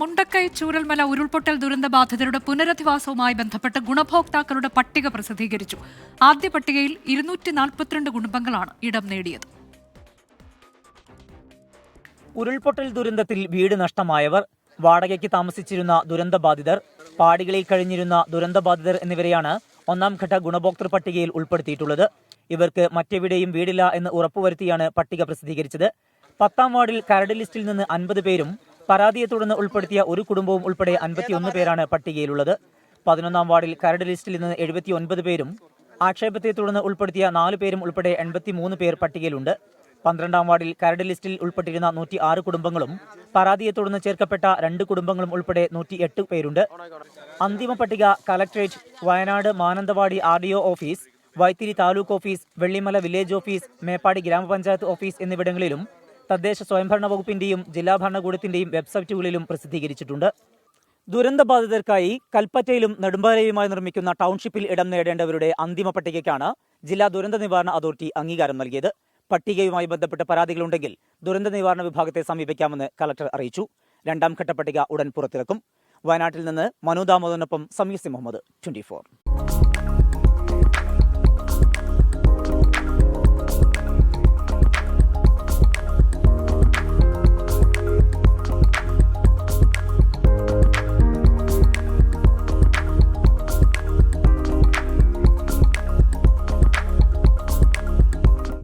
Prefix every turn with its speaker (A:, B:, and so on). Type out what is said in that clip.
A: മുണ്ടക്കൈ ചൂരൽമല ഉരുൾപൊട്ടൽ ദുരന്തബാധിതരുടെ പുനരധിവാസവുമായി ബന്ധപ്പെട്ട് ഗുണഭോക്താക്കളുടെ പട്ടിക പ്രസിദ്ധീകരിച്ചു. ആദ്യ പട്ടികയിൽ 242 കുടുംബങ്ങളാണ് ഇടം നേടിയത്.
B: ഉരുൾപൊട്ടൽ ദുരന്തത്തിൽ വീട് നഷ്ടമായവർ, വാടകയ്ക്ക് താമസിച്ചിരുന്ന ദുരന്തബാധിതർ, പാടികളിൽ കഴിഞ്ഞിരുന്ന ദുരന്തബാധിതർ എന്നിവരെയാണ് ഒന്നാം ഘട്ട ഗുണഭോക്തൃ പട്ടികയിൽ ഉൾപ്പെടുത്തിയിട്ടുള്ളത്. ഇവർക്ക് മറ്റെവിടെയും വീടില്ല എന്ന് ഉറപ്പുവരുത്തിയാണ് പട്ടിക പ്രസിദ്ധീകരിച്ചത്. 10ാം വാർഡിൽ കരട് ലിസ്റ്റിൽ നിന്ന് 50 പേരും പരാതിയെ തുടർന്ന് ഉൾപ്പെടുത്തിയ ഒരു കുടുംബവും ഉൾപ്പെടെ 51 പേരാണ് പട്ടികയിലുള്ളത്. 11ാം വാർഡിൽ കരട് ലിസ്റ്റിൽ നിന്ന് 79 പേരും ആക്ഷേപത്തെ തുടർന്ന് ഉൾപ്പെടുത്തിയ 4 പേരും ഉൾപ്പെടെ 83 പേർ പട്ടികയിലുണ്ട്. 12ാം വാർഡിൽ കരട് ലിസ്റ്റിൽ ഉൾപ്പെട്ടിരുന്ന 106 കുടുംബങ്ങളും പരാതിയെ തുടർന്ന് ചേർക്കപ്പെട്ട 2 കുടുംബങ്ങളും ഉൾപ്പെടെ 108 പേരുണ്ട്. അന്തിമ പട്ടിക collectorate, Wayanad Mananthavady RDO office, Vythiri taluk office, Vellimala village office, Meppadi ഗ്രാമപഞ്ചായത്ത് ഓഫീസ് എന്നിവിടങ്ങളിലും തദ്ദേശ സ്വയംഭരണ വകുപ്പിന്റെയും ജില്ലാ ഭരണകൂടത്തിന്റെയും വെബ്സൈറ്റുകളിലും പ്രസിദ്ധീകരിച്ചിട്ടുണ്ട്. ദുരന്തബാധിതർക്കായി കൽപ്പറ്റയിലും നെടുമ്പാലയുമായി നിർമ്മിക്കുന്ന ടൗൺഷിപ്പിൽ ഇടം നേടേണ്ടവരുടെ അന്തിമ പട്ടികയ്ക്കാണ് ജില്ലാ ദുരന്ത നിവാരണ അതോറിറ്റി അംഗീകാരം നൽകിയത്. പട്ടികയുമായി ബന്ധപ്പെട്ട പരാതികളുണ്ടെങ്കിൽ ദുരന്ത നിവാരണ വിഭാഗത്തെ സമീപിക്കാമെന്ന് കലക്ടർ അറിയിച്ചു. 2ാം ഘട്ട പട്ടിക ഉടൻ പുറത്തിറക്കും. വയനാട്ടിൽ നിന്ന് മനു ദാമോദറിനൊപ്പം സമീർ സി മുഹമ്മദ്, 24.